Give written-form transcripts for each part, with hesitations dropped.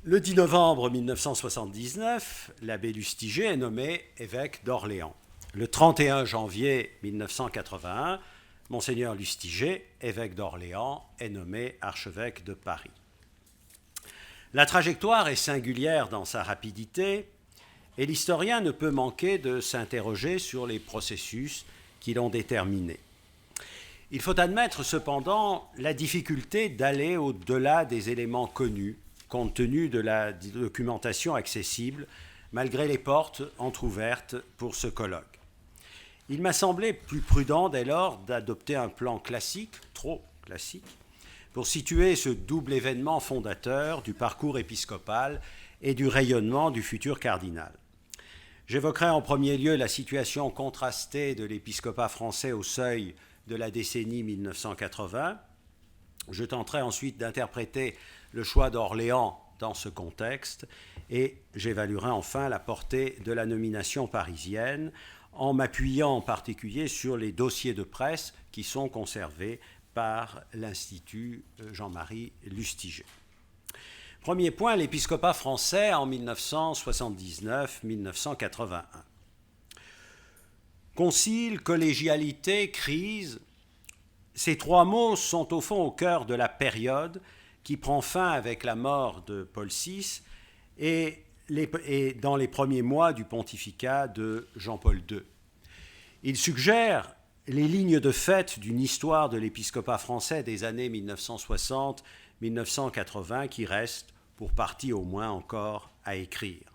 Le 10 novembre 1979, l'abbé Lustiger est nommé évêque d'Orléans. Le 31 janvier 1981, Monseigneur Lustiger, évêque d'Orléans, est nommé archevêque de Paris. La trajectoire est singulière dans sa rapidité et l'historien ne peut manquer de s'interroger sur les processus qui l'ont déterminé. Il faut admettre cependant la difficulté d'aller au-delà des éléments connus, compte tenu de la documentation accessible, malgré les portes entr'ouvertes pour ce colloque. Il m'a semblé plus prudent dès lors d'adopter un plan classique, trop classique, pour situer ce double événement fondateur du parcours épiscopal et du rayonnement du futur cardinal. J'évoquerai en premier lieu la situation contrastée de l'épiscopat français au seuil de la décennie 1980. Je tenterai ensuite d'interpréter le choix d'Orléans dans ce contexte et j'évaluerai enfin la portée de la nomination parisienne en m'appuyant en particulier sur les dossiers de presse qui sont conservés par l'Institut Jean-Marie Lustiger. Premier point, l'épiscopat français en 1979-1981. Concile, collégialité, crise, ces trois mots sont au fond au cœur de la période qui prend fin avec la mort de Paul VI et dans les premiers mois du pontificat de Jean-Paul II. Il suggère les lignes de fait d'une histoire de l'épiscopat français des années 1960-1980 qui restent, pour partie au moins, encore à écrire.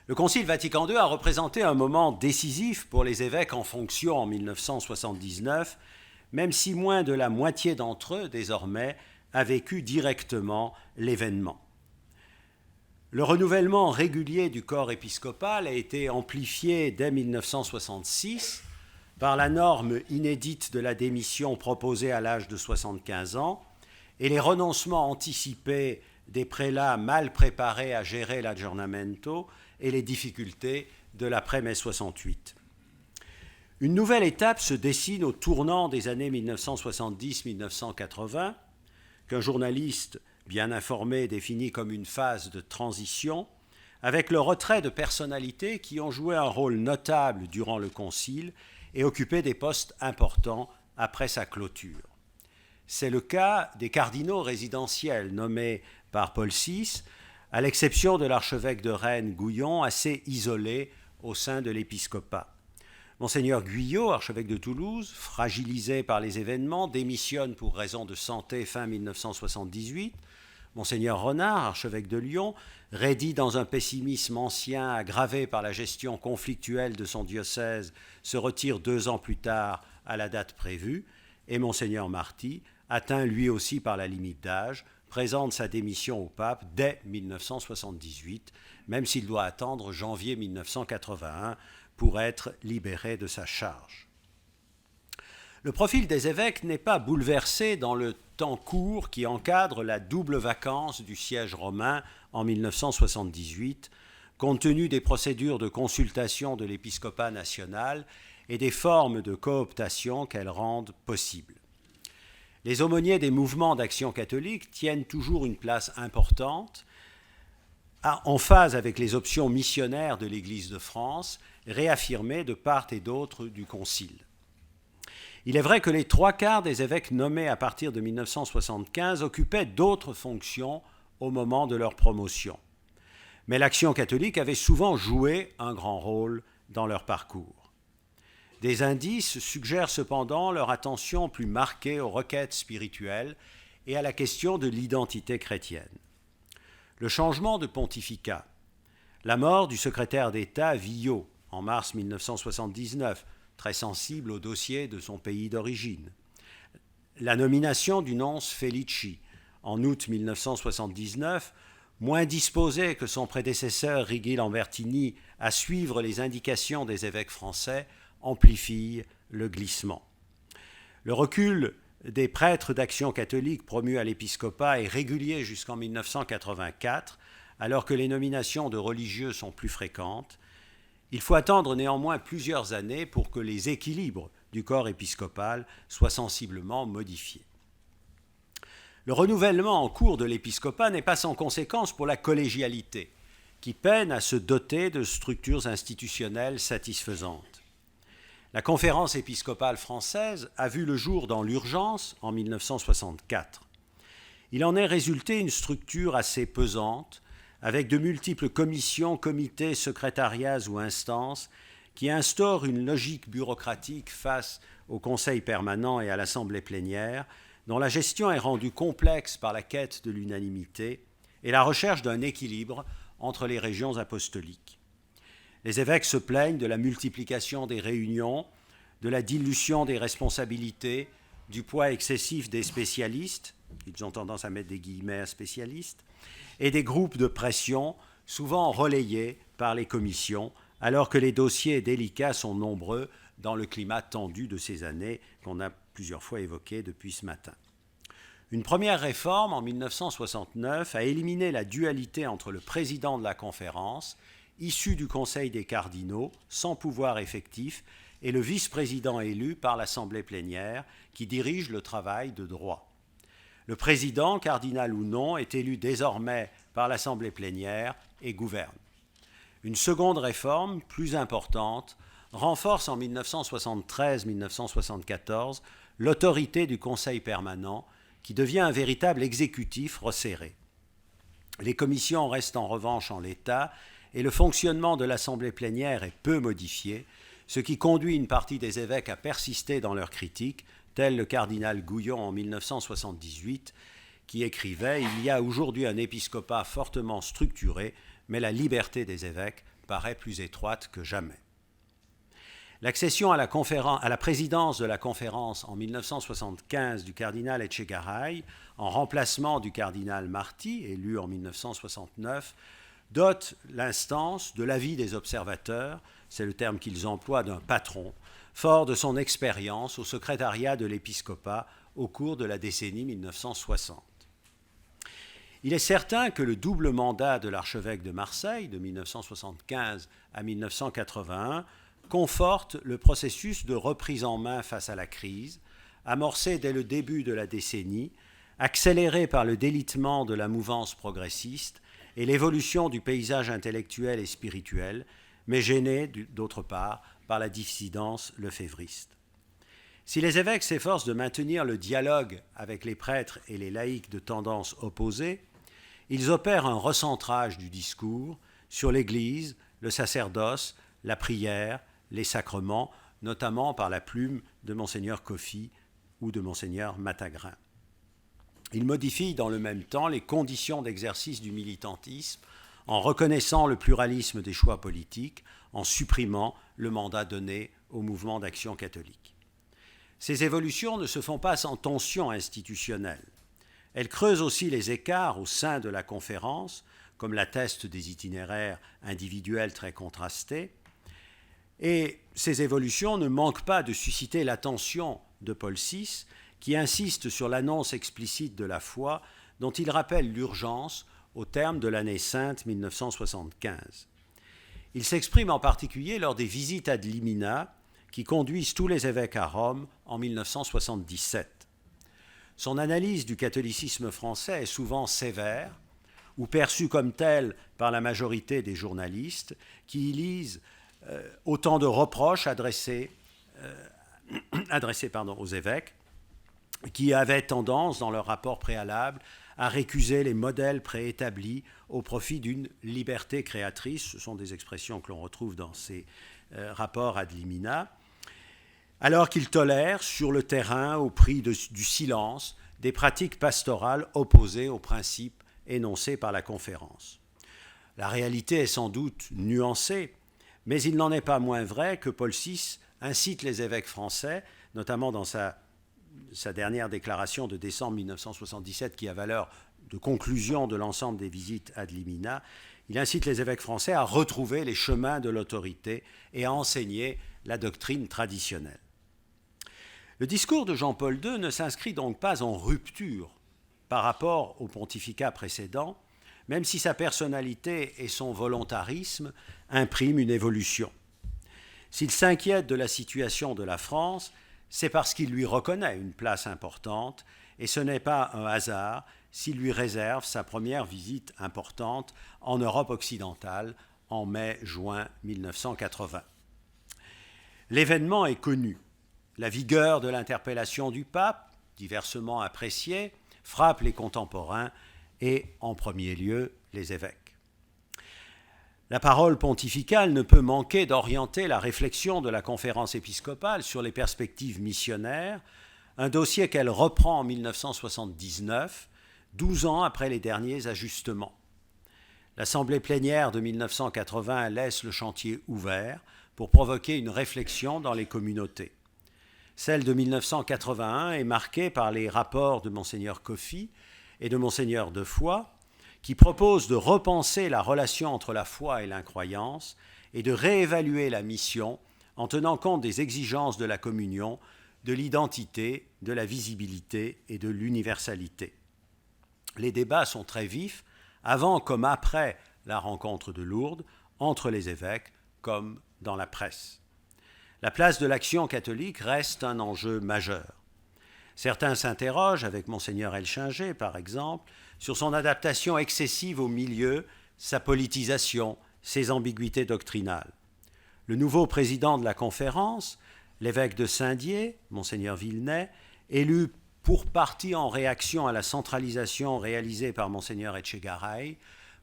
Le Concile Vatican II a représenté un moment décisif pour les évêques en fonction en 1979, même si moins de la moitié d'entre eux, désormais, a vécu directement l'événement. Le renouvellement régulier du corps épiscopal a été amplifié dès 1966 par la norme inédite de la démission proposée à l'âge de 75 ans et les renoncements anticipés des prélats mal préparés à gérer l'aggiornamento et les difficultés de l'après-mai 68. Une nouvelle étape se dessine au tournant des années 1970-1980, qu'un journaliste bien informé définit comme une phase de transition, avec le retrait de personnalités qui ont joué un rôle notable durant le concile et occupé des postes importants après sa clôture. C'est le cas des cardinaux résidentiels nommés par Paul VI, à l'exception de l'archevêque de Rennes, Gouillon, assez isolé au sein de l'épiscopat. Monseigneur Guyot, archevêque de Toulouse, fragilisé par les événements, démissionne pour raison de santé fin 1978. Monseigneur Renard, archevêque de Lyon, raidi dans un pessimisme ancien aggravé par la gestion conflictuelle de son diocèse, se retire 2 ans plus tard à la date prévue. Et Monseigneur Marty, atteint lui aussi par la limite d'âge, présente sa démission au pape dès 1978, même s'il doit attendre janvier 1981 pour être libéré de sa charge. Le profil des évêques n'est pas bouleversé dans le temps court qui encadre la double vacance du siège romain en 1978, compte tenu des procédures de consultation de l'épiscopat national et des formes de cooptation qu'elles rendent possibles. Les aumôniers des mouvements d'action catholique tiennent toujours une place importante, en phase avec les options missionnaires de l'Église de France, réaffirmées de part et d'autre du Concile. Il est vrai que les 3/4 des évêques nommés à partir de 1975 occupaient d'autres fonctions au moment de leur promotion. Mais l'Action catholique avait souvent joué un grand rôle dans leur parcours. Des indices suggèrent cependant leur attention plus marquée aux requêtes spirituelles et à la question de l'identité chrétienne. Le changement de pontificat, la mort du secrétaire d'État Villot en mars 1979, très sensible au dossier de son pays d'origine, la nomination du nonce Felici en août 1979, moins disposé que son prédécesseur Righi Lambertini à suivre les indications des évêques français, amplifie le glissement. Le recul des prêtres d'Action catholique promus à l'épiscopat est régulier jusqu'en 1984, alors que les nominations de religieux sont plus fréquentes. Il faut attendre néanmoins plusieurs années pour que les équilibres du corps épiscopal soient sensiblement modifiés. Le renouvellement en cours de l'épiscopat n'est pas sans conséquence pour la collégialité, qui peine à se doter de structures institutionnelles satisfaisantes. La conférence épiscopale française a vu le jour dans l'urgence en 1964. Il en est résulté une structure assez pesante, avec de multiples commissions, comités, secrétariats ou instances, qui instaurent une logique bureaucratique face au Conseil permanent et à l'Assemblée plénière, dont la gestion est rendue complexe par la quête de l'unanimité et la recherche d'un équilibre entre les régions apostoliques. Les évêques se plaignent de la multiplication des réunions, de la dilution des responsabilités, du poids excessif des spécialistes, ils ont tendance à mettre des guillemets à spécialistes, et des groupes de pression, souvent relayés par les commissions, alors que les dossiers délicats sont nombreux dans le climat tendu de ces années qu'on a plusieurs fois évoqué depuis ce matin. Une première réforme en 1969 a éliminé la dualité entre le président de la conférence, issu du Conseil des cardinaux, sans pouvoir effectif, et le vice-président élu par l'Assemblée plénière, qui dirige le travail de droit. Le président, cardinal ou non, est élu désormais par l'Assemblée plénière et gouverne. Une seconde réforme, plus importante, renforce en 1973-1974 l'autorité du Conseil permanent, qui devient un véritable exécutif resserré. Les commissions restent en revanche en l'état et le fonctionnement de l'Assemblée plénière est peu modifié, ce qui conduit une partie des évêques à persister dans leurs critiques, tel le cardinal Gouillon en 1978, qui écrivait « Il y a aujourd'hui un épiscopat fortement structuré, mais la liberté des évêques paraît plus étroite que jamais. » L'accession à la présidence de la conférence en 1975 du cardinal Etchegaray, en remplacement du cardinal Marty, élu en 1969, dote l'instance de l'avis des observateurs, c'est le terme qu'ils emploient, d'un patron, fort de son expérience au secrétariat de l'épiscopat au cours de la décennie 1960. Il est certain que le double mandat de l'archevêque de Marseille, de 1975 à 1981, conforte le processus de reprise en main face à la crise, amorcé dès le début de la décennie, accéléré par le délitement de la mouvance progressiste et l'évolution du paysage intellectuel et spirituel, mais gêné, d'autre part, par la dissidence lefévriste. Si les évêques s'efforcent de maintenir le dialogue avec les prêtres et les laïcs de tendances opposées, ils opèrent un recentrage du discours sur l'Église, le sacerdoce, la prière, les sacrements, notamment par la plume de Monseigneur Kofi ou de Monseigneur Matagrin. Ils modifient dans le même temps les conditions d'exercice du militantisme en reconnaissant le pluralisme des choix politiques, en supprimant le mandat donné au mouvement d'action catholique. Ces évolutions ne se font pas sans tension institutionnelle. Elles creusent aussi les écarts au sein de la conférence, comme l'attestent des itinéraires individuels très contrastés, et ces évolutions ne manquent pas de susciter l'attention de Paul VI, qui insiste sur l'annonce explicite de la foi, dont il rappelle l'urgence au terme de l'année sainte 1975. Il s'exprime en particulier lors des visites ad limina qui conduisent tous les évêques à Rome en 1977. Son analyse du catholicisme français est souvent sévère, ou perçue comme telle par la majorité des journalistes, qui y lisent autant de reproches adressés aux évêques, qui avaient tendance, dans leur rapport préalable, à récuser les modèles préétablis au profit d'une liberté créatrice. Ce sont des expressions que l'on retrouve dans ces rapports ad limina, alors qu'ils tolèrent sur le terrain, au prix du silence, des pratiques pastorales opposées aux principes énoncés par la conférence. La réalité est sans doute nuancée, mais il n'en est pas moins vrai que Paul VI incite les évêques français, notamment dans sa dernière déclaration de décembre 1977 qui a valeur de conclusion de l'ensemble des visites ad limina, il incite les évêques français à retrouver les chemins de l'autorité et à enseigner la doctrine traditionnelle. Le discours de Jean-Paul II ne s'inscrit donc pas en rupture par rapport au pontificat précédent, même si sa personnalité et son volontarisme impriment une évolution. S'il s'inquiète de la situation de la France, c'est parce qu'il lui reconnaît une place importante et ce n'est pas un hasard s'il lui réserve sa première visite importante en Europe occidentale en mai-juin 1980. L'événement est connu. La vigueur de l'interpellation du pape, diversement appréciée, frappe les contemporains et, en premier lieu, les évêques. La parole pontificale ne peut manquer d'orienter la réflexion de la conférence épiscopale sur les perspectives missionnaires, un dossier qu'elle reprend en 1979, 12 ans après les derniers ajustements. L'Assemblée plénière de 1980 laisse le chantier ouvert pour provoquer une réflexion dans les communautés. Celle de 1981 est marquée par les rapports de Mgr Coffey et de Mgr Defoy, qui proposent de repenser la relation entre la foi et l'incroyance et de réévaluer la mission en tenant compte des exigences de la communion, de l'identité, de la visibilité et de l'universalité. Les débats sont très vifs, avant comme après la rencontre de Lourdes, entre les évêques comme dans la presse. La place de l'action catholique reste un enjeu majeur. Certains s'interrogent, avec Mgr Elchinger par exemple, sur son adaptation excessive au milieu, sa politisation, ses ambiguïtés doctrinales. Le nouveau président de la conférence, l'évêque de Saint-Dié, Mgr Villenay, élu pour partie en réaction à la centralisation réalisée par Mgr Etchegaray,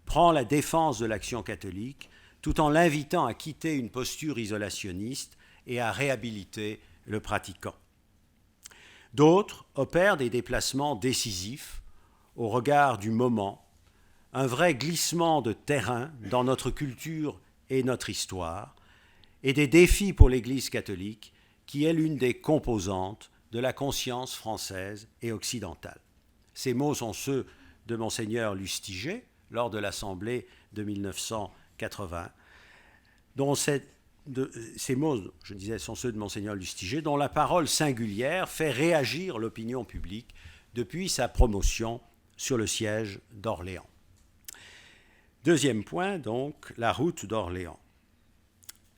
prend la défense de l'action catholique tout en l'invitant à quitter une posture isolationniste et à réhabiliter le pratiquant. D'autres opèrent des déplacements décisifs au regard du moment, un vrai glissement de terrain dans notre culture et notre histoire, et des défis pour l'Église catholique, qui est l'une des composantes de la conscience française et occidentale. Ces mots sont ceux de Mgr Lustiger, lors de l'Assemblée de 1980, ces mots, je disais, sont ceux de Mgr Lustiger, dont la parole singulière fait réagir l'opinion publique depuis sa promotion sur le siège d'Orléans. Deuxième point, donc, la route d'Orléans.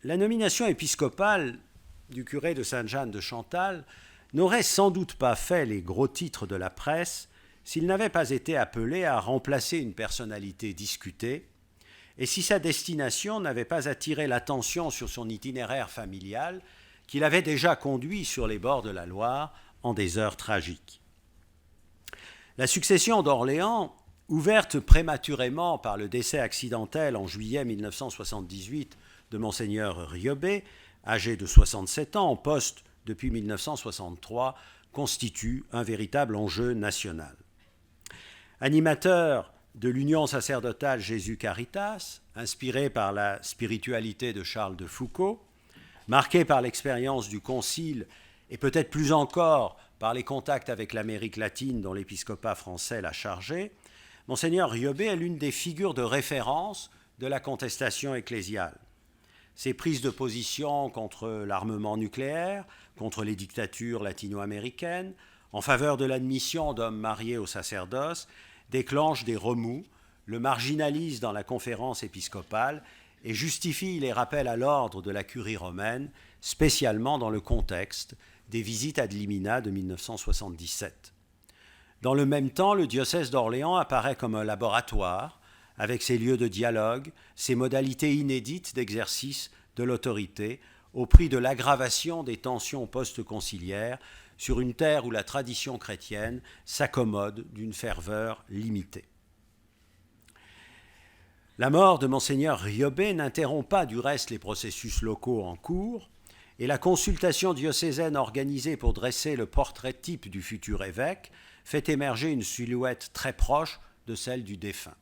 La nomination épiscopale du curé de Sainte-Jeanne de Chantal n'aurait sans doute pas fait les gros titres de la presse s'il n'avait pas été appelé à remplacer une personnalité discutée et si sa destination n'avait pas attiré l'attention sur son itinéraire familial qu'il avait déjà conduit sur les bords de la Loire en des heures tragiques. La succession d'Orléans, ouverte prématurément par le décès accidentel en juillet 1978 de Mgr Riobé, âgé de 67 ans, en poste depuis 1963, constitue un véritable enjeu national. Animateur de l'Union sacerdotale Jésus Caritas, inspiré par la spiritualité de Charles de Foucauld, marqué par l'expérience du Concile et peut-être plus encore par les contacts avec l'Amérique latine dont l'épiscopat français l'a chargé, Mgr Riobé est l'une des figures de référence de la contestation ecclésiale. Ses prises de position contre l'armement nucléaire, contre les dictatures latino-américaines, en faveur de l'admission d'hommes mariés au sacerdoce, déclenchent des remous, le marginalisent dans la conférence épiscopale et justifient les rappels à l'ordre de la curie romaine, spécialement dans le contexte des visites ad limina de 1977. Dans le même temps, le diocèse d'Orléans apparaît comme un laboratoire, avec ses lieux de dialogue, ses modalités inédites d'exercice de l'autorité, au prix de l'aggravation des tensions post-conciliaires sur une terre où la tradition chrétienne s'accommode d'une ferveur limitée. La mort de Mgr Riobé n'interrompt pas du reste les processus locaux en cours, et la consultation diocésaine organisée pour dresser le portrait type du futur évêque fait émerger une silhouette très proche de celle du défunt.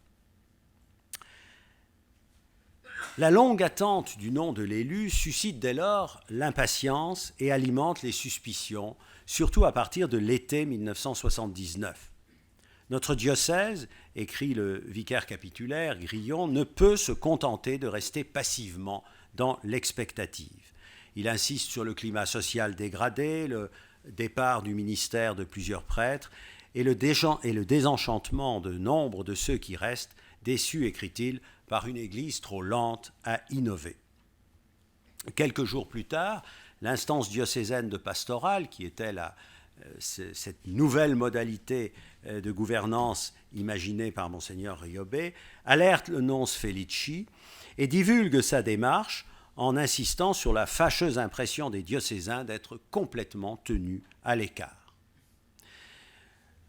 La longue attente du nom de l'élu suscite dès lors l'impatience et alimente les suspicions, surtout à partir de l'été 1979. Notre diocèse, écrit le vicaire capitulaire Grillon, ne peut se contenter de rester passivement dans l'expectative. Il insiste sur le climat social dégradé, le départ du ministère de plusieurs prêtres et le désenchantement de nombre de ceux qui restent, déçus, écrit-il, par une Église trop lente à innover. Quelques jours plus tard, l'instance diocésaine de pastorale, qui était la cette nouvelle modalité de gouvernance imaginée par Monseigneur Riobé, alerte le nonce Felici et divulgue sa démarche en insistant sur la fâcheuse impression des diocésains d'être complètement tenus à l'écart.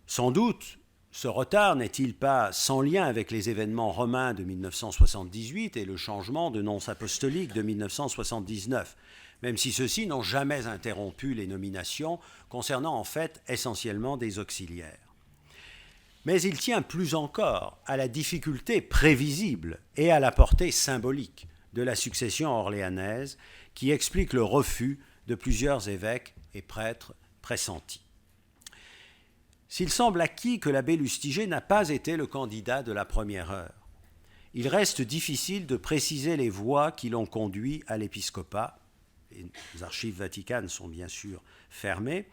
Sans doute, ce retard n'est-il pas sans lien avec les événements romains de 1978 et le changement de nonce apostolique de 1979, même si ceux-ci n'ont jamais interrompu les nominations, concernant en fait essentiellement des auxiliaires. Mais il tient plus encore à la difficulté prévisible et à la portée symbolique de la succession orléanaise qui explique le refus de plusieurs évêques et prêtres pressentis. S'il semble acquis que l'abbé Lustiger n'a pas été le candidat de la première heure, il reste difficile de préciser les voies qui l'ont conduit à l'épiscopat. Les archives vaticanes sont bien sûr fermées,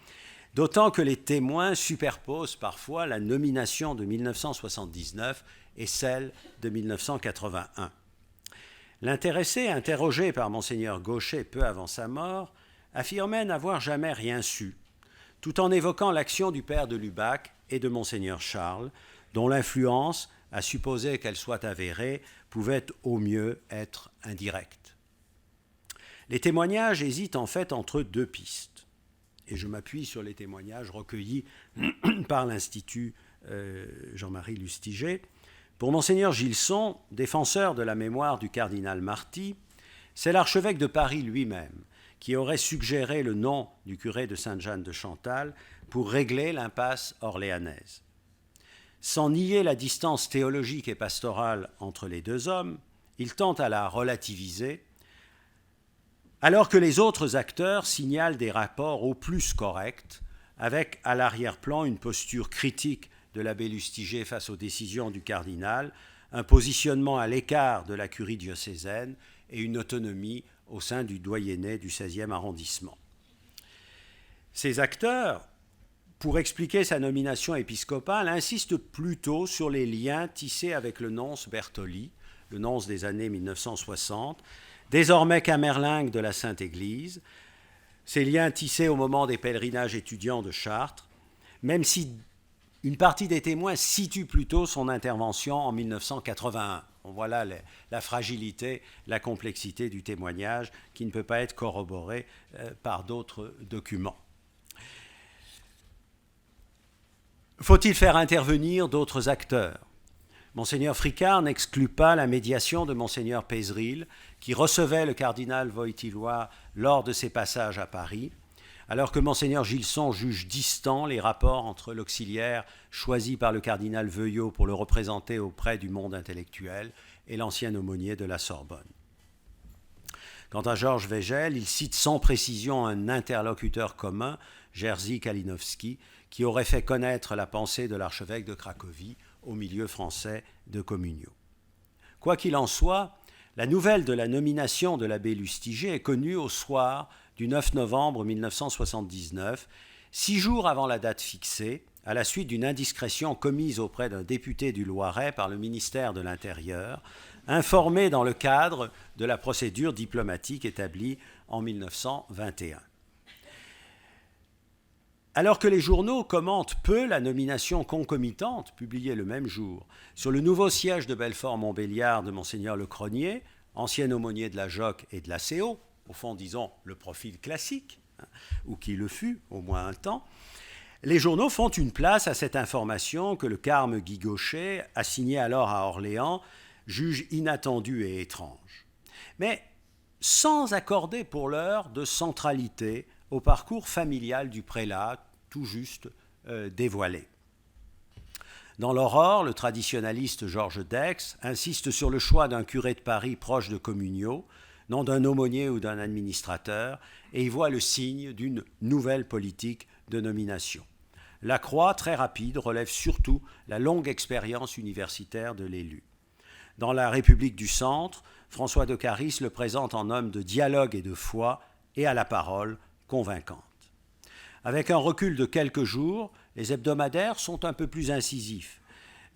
d'autant que les témoins superposent parfois la nomination de 1979 et celle de 1981. L'intéressé, interrogé par Monseigneur Gauchet peu avant sa mort, affirmait n'avoir jamais rien su, tout en évoquant l'action du père de Lubac et de Monseigneur Charles, dont l'influence, à supposer qu'elle soit avérée, pouvait au mieux être indirecte. Les témoignages hésitent en fait entre deux pistes, et je m'appuie sur les témoignages recueillis par l'Institut Jean-Marie Lustiger. Pour Monseigneur Gilson, défenseur de la mémoire du cardinal Marty, c'est l'archevêque de Paris lui-même qui aurait suggéré le nom du curé de Sainte-Jeanne de Chantal pour régler l'impasse orléanaise. Sans nier la distance théologique et pastorale entre les deux hommes, il tente à la relativiser, alors que les autres acteurs signalent des rapports au plus corrects, avec à l'arrière-plan une posture critique de l'abbé Lustiger face aux décisions du cardinal, un positionnement à l'écart de la curie diocésaine et une autonomie au sein du doyenné du 16e arrondissement. Ces acteurs, pour expliquer sa nomination épiscopale, insistent plutôt sur les liens tissés avec le nonce Bertoli, le nonce des années 1960, désormais camerlingue de la Sainte Église, ces liens tissés au moment des pèlerinages étudiants de Chartres, même si une partie des témoins situe plutôt son intervention en 1981. Voilà la fragilité, la complexité du témoignage qui ne peut pas être corroboré par d'autres documents. Faut-il faire intervenir d'autres acteurs ? Monseigneur Fricard n'exclut pas la médiation de Monseigneur Pézeril, qui recevait le cardinal Wojtyła lors de ses passages à Paris, alors que Monseigneur Gilson juge distants les rapports entre l'auxiliaire choisi par le cardinal Veuillot pour le représenter auprès du monde intellectuel et l'ancien aumônier de la Sorbonne. Quant à Georges Végel, il cite sans précision un interlocuteur commun, Jerzy Kalinowski, qui aurait fait connaître la pensée de l'archevêque de Cracovie au milieu français de Communio. Quoi qu'il en soit, la nouvelle de la nomination de l'abbé Lustiger est connue au soir du 9 novembre 1979, 6 jours avant la date fixée, à la suite d'une indiscrétion commise auprès d'un député du Loiret par le ministère de l'Intérieur, informé dans le cadre de la procédure diplomatique établie en 1921. Alors que les journaux commentent peu la nomination concomitante, publiée le même jour, sur le nouveau siège de Belfort-Montbéliard de Monseigneur Le Cronier, ancien aumônier de la Joque et de la CO, au fond, disons, le profil classique, ou qui le fut, au moins un temps, les journaux font une place à cette information que le carme Guy Gauchet, assigné alors à Orléans, juge inattendue et étrange. Mais sans accorder pour l'heure de centralité au parcours familial du prélat, tout juste dévoilé. Dans l'Aurore, le traditionnaliste Georges Dex insiste sur le choix d'un curé de Paris proche de Communio, non d'un aumônier ou d'un administrateur, et y voit le signe d'une nouvelle politique de nomination. La croix, très rapide, relève surtout la longue expérience universitaire de l'élu. Dans la République du Centre, François de Caris le présente en homme de dialogue et de foi, et à la parole convaincante. Avec un recul de quelques jours, les hebdomadaires sont un peu plus incisifs.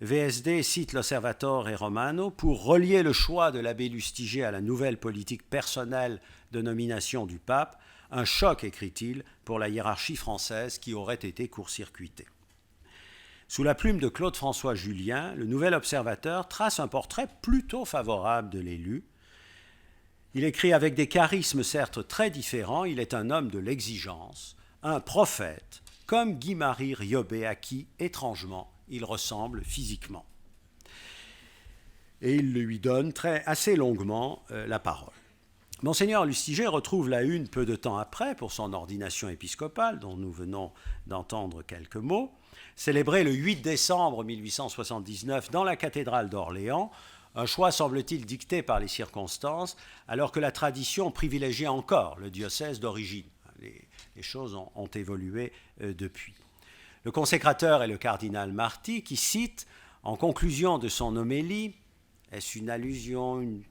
VSD cite l'Osservatore et Romano pour relier le choix de l'abbé Lustiger à la nouvelle politique personnelle de nomination du pape Un choc, écrit-il, pour la hiérarchie française qui aurait été court-circuitée. Sous la plume de Claude-François Julien, le Nouvel Observateur trace un portrait plutôt favorable de l'élu. Il écrit avec des charismes certes très différents, il est un homme de l'exigence, un prophète, comme Guy-Marie Riobé, à qui, étrangement, il ressemble physiquement. Et il lui donne assez longuement la parole. Monseigneur Lustiger retrouve la une peu de temps après pour son ordination épiscopale, dont nous venons d'entendre quelques mots, célébré le 8 décembre 1879 dans la cathédrale d'Orléans, un choix semble-t-il dicté par les circonstances, alors que la tradition privilégiait encore le diocèse d'origine. Les choses ont évolué depuis. Le consécrateur est le cardinal Marty qui cite, en conclusion de son homélie, est-ce une allusion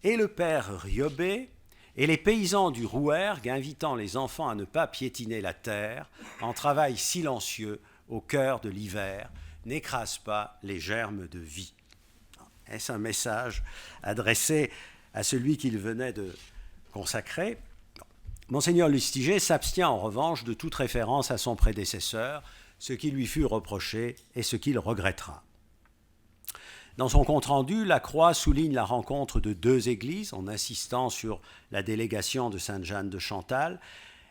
et le père Riobé, et les paysans du Rouergue invitant les enfants à ne pas piétiner la terre, en travail silencieux au cœur de l'hiver, n'écrase pas les germes de vie. Est-ce un message adressé à celui qu'il venait de consacrer? Monseigneur Lustiger s'abstient en revanche de toute référence à son prédécesseur, ce qui lui fut reproché et ce qu'il regrettera. Dans son compte-rendu, la Croix souligne la rencontre de deux églises en insistant sur la délégation de Sainte-Jeanne de Chantal.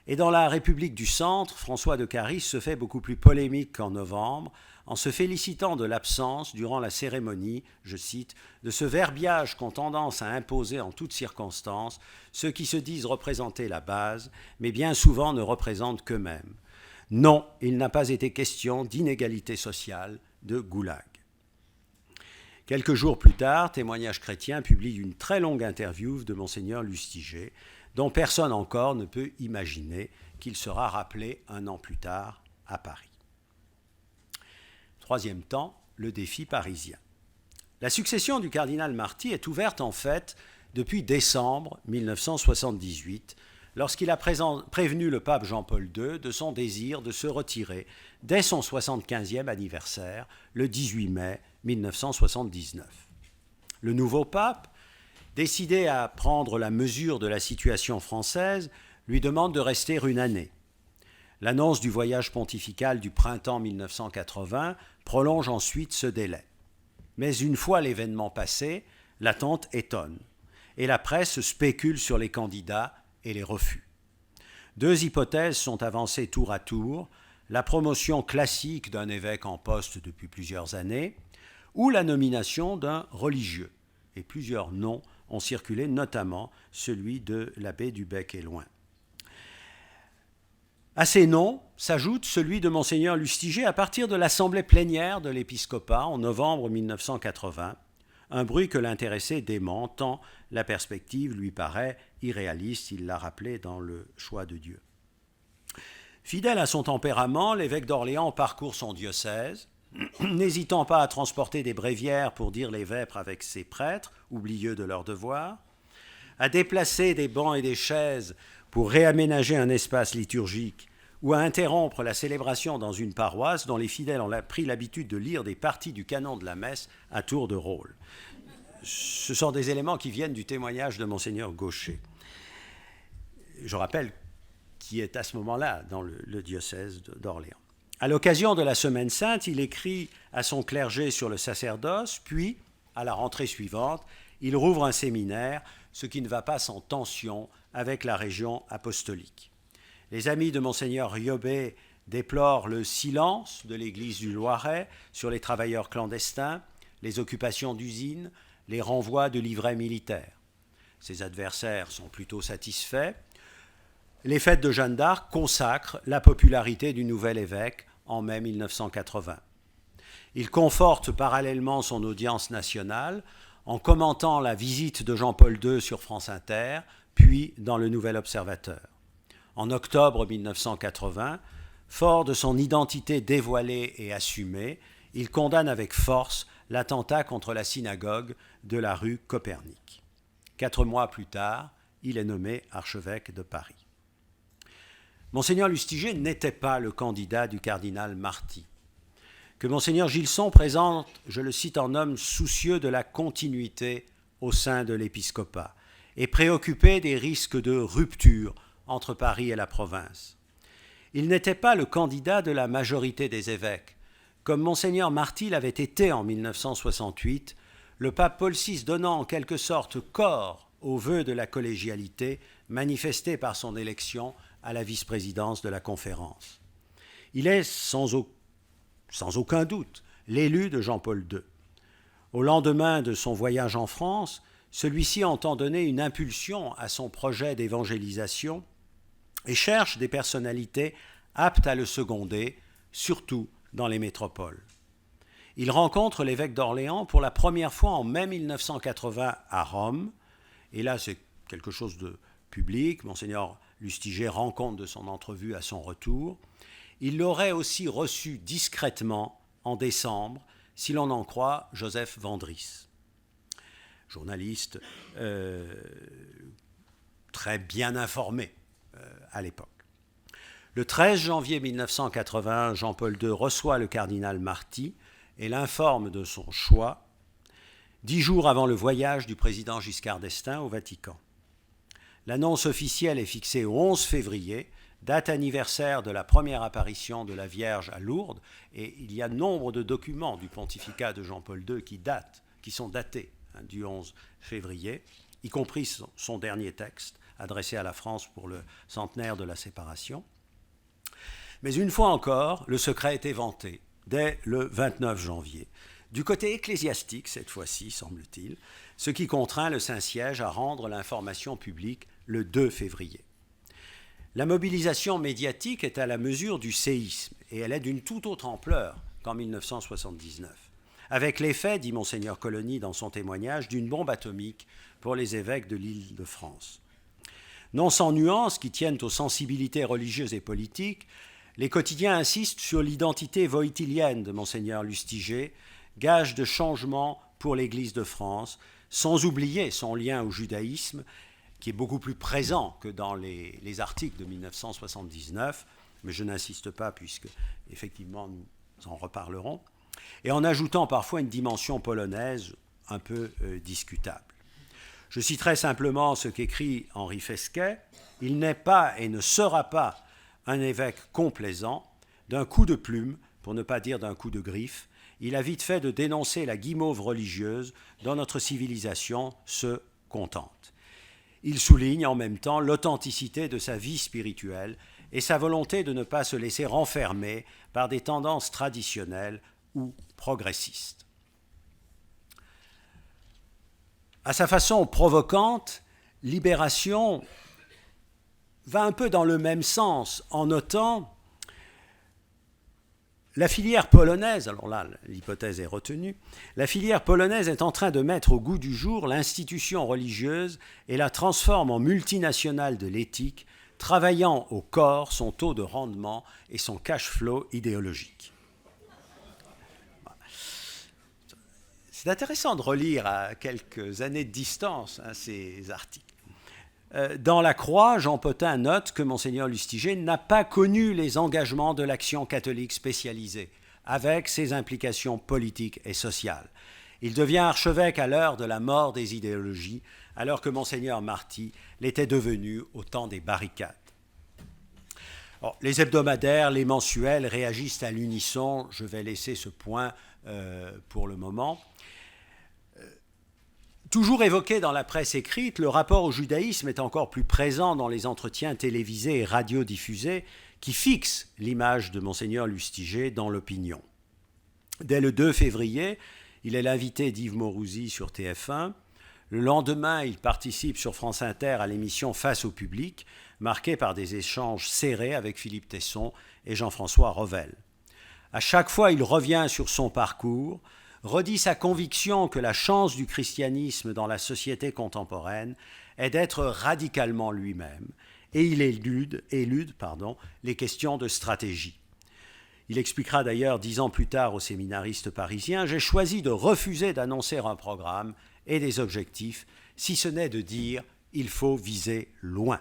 Et dans la République du Centre, François de Caris se fait beaucoup plus polémique qu'en novembre en se félicitant de l'absence, durant la cérémonie, je cite, de ce verbiage qu'ont tendance à imposer en toutes circonstances ceux qui se disent représenter la base, mais bien souvent ne représentent qu'eux-mêmes. Non, il n'a pas été question d'inégalité sociale, de goulag. Quelques jours plus tard, Témoignages chrétiens publie une très longue interview de Monseigneur Lustiger, dont personne encore ne peut imaginer qu'il sera rappelé un an plus tard à Paris. Troisième temps, le défi parisien. La succession du cardinal Marty est ouverte en fait depuis décembre 1978, lorsqu'il a prévenu le pape Jean-Paul II de son désir de se retirer dès son 75e anniversaire, le 18 mai 1979. Le nouveau pape, décidé à prendre la mesure de la situation française, lui demande de rester une année. L'annonce du voyage pontifical du printemps 1980 prolonge ensuite ce délai. Mais une fois l'événement passé, l'attente étonne, et la presse spécule sur les candidats et les refus. Deux hypothèses sont avancées tour à tour, la promotion classique d'un évêque en poste depuis plusieurs années, ou la nomination d'un religieux. Et plusieurs noms ont circulé, notamment celui de l'abbé du Bec-et-Loing. À ces noms s'ajoute celui de Monseigneur Lustiger à partir de l'assemblée plénière de l'épiscopat en novembre 1980, un bruit que l'intéressé dément tant la perspective lui paraît irréaliste, il l'a rappelé dans le choix de Dieu. Fidèle à son tempérament, l'évêque d'Orléans parcourt son diocèse, n'hésitant pas à transporter des bréviaires pour dire les vêpres avec ses prêtres, oublieux de leurs devoirs, à déplacer des bancs et des chaises pour réaménager un espace liturgique ou à interrompre la célébration dans une paroisse dont les fidèles ont pris l'habitude de lire des parties du canon de la messe à tour de rôle. Ce sont des éléments qui viennent du témoignage de Monseigneur Gaucher. Je rappelle qui est à ce moment-là dans le diocèse d'Orléans. À l'occasion de la Semaine Sainte, il écrit à son clergé sur le sacerdoce, puis, à la rentrée suivante, il rouvre un séminaire, ce qui ne va pas sans tension avec la région apostolique. Les amis de Monseigneur Riobé déplorent le silence de l'Église du Loiret sur les travailleurs clandestins, les occupations d'usines, les renvois de livrets militaires. Ses adversaires sont plutôt satisfaits. Les fêtes de Jeanne d'Arc consacrent la popularité du nouvel évêque en mai 1980. Il conforte parallèlement son audience nationale en commentant la visite de Jean-Paul II sur France Inter, puis dans le Nouvel Observateur. En octobre 1980, fort de son identité dévoilée et assumée, il condamne avec force l'attentat contre la synagogue de la rue Copernic. 4 mois plus tard, il est nommé archevêque de Paris. Monseigneur Lustiger n'était pas le candidat du cardinal Marty, que Monseigneur Gilson présente, je le cite, en homme soucieux de la continuité au sein de l'épiscopat et préoccupé des risques de rupture entre Paris et la province. Il n'était pas le candidat de la majorité des évêques. Comme Monseigneur Marty l'avait été en 1968, le pape Paul VI donnant en quelque sorte corps aux vœux de la collégialité manifestés par son élection à la vice-présidence de la conférence. Il est sans aucun doute l'élu de Jean-Paul II. Au lendemain de son voyage en France, celui-ci entend donner une impulsion à son projet d'évangélisation et cherche des personnalités aptes à le seconder, surtout dans les métropoles. Il rencontre l'évêque d'Orléans pour la première fois en mai 1980 à Rome, et là c'est quelque chose de public, Monseigneur Lustiger rend compte de son entrevue à son retour. Il l'aurait aussi reçu discrètement en décembre, si l'on en croit Joseph Vandris, journaliste très bien informé à l'époque. Le 13 janvier 1981, Jean-Paul II reçoit le cardinal Marty et l'informe de son choix, 10 jours avant le voyage du président Giscard d'Estaing au Vatican. L'annonce officielle est fixée au 11 février, date anniversaire de la première apparition de la Vierge à Lourdes, et il y a nombre de documents du pontificat de Jean-Paul II qui sont datés du 11 février, y compris son dernier texte, adressé à la France pour le centenaire de la séparation. Mais une fois encore, le secret est éventé, dès le 29 janvier. Du côté ecclésiastique, cette fois-ci, semble-t-il, ce qui contraint le Saint-Siège à rendre l'information publique le 2 février. La mobilisation médiatique est à la mesure du séisme, et elle est d'une toute autre ampleur qu'en 1979, avec l'effet, dit Monseigneur Colony dans son témoignage, d'une bombe atomique pour les évêques de l'Île-de-France. Non sans nuances qui tiennent aux sensibilités religieuses et politiques, les quotidiens insistent sur l'identité voïtilienne de Monseigneur Lustiger, gage de changement pour l'Église de France, sans oublier son lien au judaïsme, qui est beaucoup plus présent que dans les articles de 1979, mais je n'insiste pas puisque, effectivement, nous en reparlerons, et en ajoutant parfois une dimension polonaise un peu discutable. Je citerai simplement ce qu'écrit Henri Fesquet, « Il n'est pas et ne sera pas un évêque complaisant, d'un coup de plume, pour ne pas dire d'un coup de griffe, il a vite fait de dénoncer la guimauve religieuse dont notre civilisation se contente. Il souligne en même temps l'authenticité de sa vie spirituelle et sa volonté de ne pas se laisser renfermer par des tendances traditionnelles ou progressistes. » À sa façon provocante, Libération va un peu dans le même sens en notant la filière polonaise, alors là l'hypothèse est retenue, la filière polonaise est en train de mettre au goût du jour l'institution religieuse et la transforme en multinationale de l'éthique, travaillant au corps son taux de rendement et son cash flow idéologique. C'est intéressant de relire à quelques années de distance ces articles. Dans La Croix, Jean Potin note que Monseigneur Lustiger n'a pas connu les engagements de l'action catholique spécialisée, avec ses implications politiques et sociales. Il devient archevêque à l'heure de la mort des idéologies, alors que Monseigneur Marty l'était devenu au temps des barricades. Bon, les hebdomadaires, les mensuels réagissent à l'unisson. Je vais laisser ce point pour le moment. Toujours évoqué dans la presse écrite, le rapport au judaïsme est encore plus présent dans les entretiens télévisés et radiodiffusés qui fixent l'image de Monseigneur Lustiger dans l'opinion. Dès le 2 février, il est l'invité d'Yves Maurouzi sur TF1. Le lendemain, il participe sur France Inter à l'émission Face au public, marquée par des échanges serrés avec Philippe Tesson et Jean-François Revel. À chaque fois, il revient sur son parcours, redit sa conviction que la chance du christianisme dans la société contemporaine est d'être radicalement lui-même, et il élude les questions de stratégie. Il expliquera d'ailleurs 10 ans plus tard aux séminaristes parisiens « J'ai choisi de refuser d'annoncer un programme et des objectifs, si ce n'est de dire « il faut viser loin ».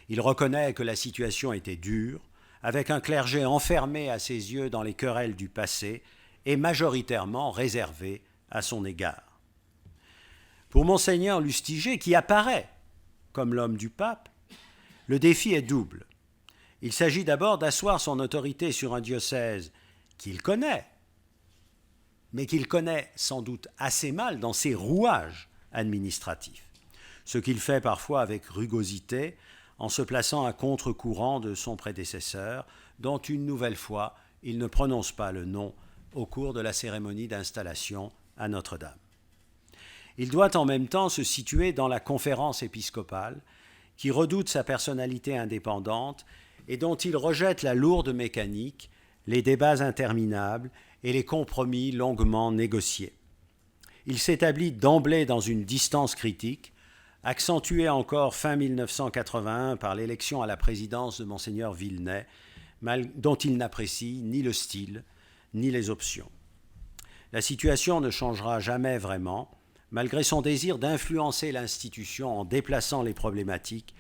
Il reconnaît que la situation était dure, avec un clergé enfermé à ses yeux dans les querelles du passé, et majoritairement réservé à son égard. Pour Monseigneur Lustiger, qui apparaît comme l'homme du pape, Le défi est double. Il s'agit d'abord d'asseoir son autorité sur un diocèse qu'il connaît, mais qu'il connaît sans doute assez mal dans ses rouages administratifs, ce qu'il fait parfois avec rugosité en se plaçant à contre-courant de son prédécesseur, dont une nouvelle fois il ne prononce pas le nom au cours de la cérémonie d'installation à Notre-Dame. Il doit en même temps se situer dans la conférence épiscopale, qui redoute sa personnalité indépendante et dont il rejette la lourde mécanique, les débats interminables et les compromis longuement négociés. Il s'établit d'emblée dans une distance critique, accentuée encore fin 1981 par l'élection à la présidence de Monseigneur Villenay, dont il n'apprécie ni le style ni les options. La situation ne changera jamais vraiment, malgré son désir d'influencer l'institution en déplaçant les problématiques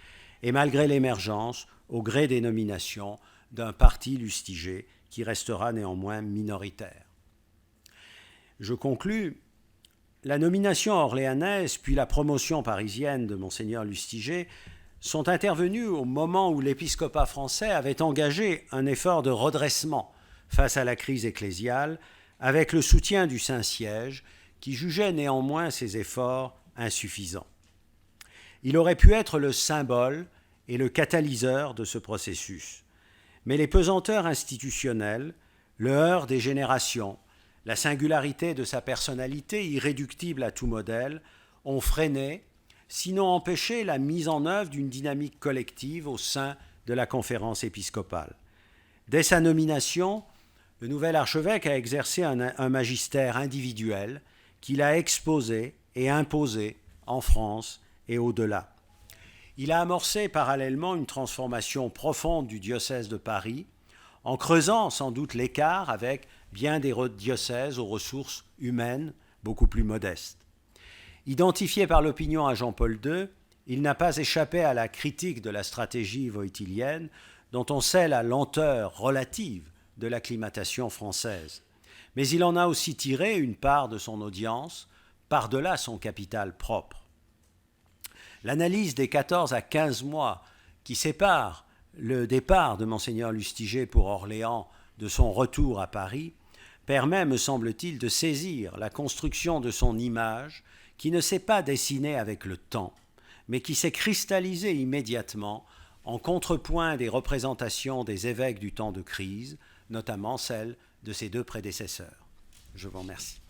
et malgré l'émergence, au gré des nominations, d'un parti Lustiger qui restera néanmoins minoritaire. Je conclus. La nomination orléanaise puis la promotion parisienne de Monseigneur Lustiger sont intervenues au moment où l'épiscopat français avait engagé un effort de redressement face à la crise ecclésiale avec le soutien du Saint-Siège qui jugeait néanmoins ces efforts insuffisants. Il aurait pu être le symbole et le catalyseur de ce processus. Mais les pesanteurs institutionnelles, le heurt des générations, la singularité de sa personnalité irréductible à tout modèle ont freiné, sinon empêché, la mise en œuvre d'une dynamique collective au sein de la conférence épiscopale. Dès sa nomination, le nouvel archevêque a exercé un magistère individuel qu'il a exposé et imposé en France et au-delà. Il a amorcé parallèlement une transformation profonde du diocèse de Paris, en creusant sans doute l'écart avec bien des diocèses aux ressources humaines beaucoup plus modestes. Identifié par l'opinion à Jean-Paul II, il n'a pas échappé à la critique de la stratégie wojtylienne, dont on sait la lenteur relative de l'acclimatation française. Mais il en a aussi tiré une part de son audience, par-delà son capital propre. L'analyse des 14 à 15 mois qui séparent le départ de Monseigneur Lustiger pour Orléans de son retour à Paris permet, me semble-t-il, de saisir la construction de son image qui ne s'est pas dessinée avec le temps, mais qui s'est cristallisée immédiatement en contrepoint des représentations des évêques du temps de crise, notamment celles de ses deux prédécesseurs. Je vous remercie.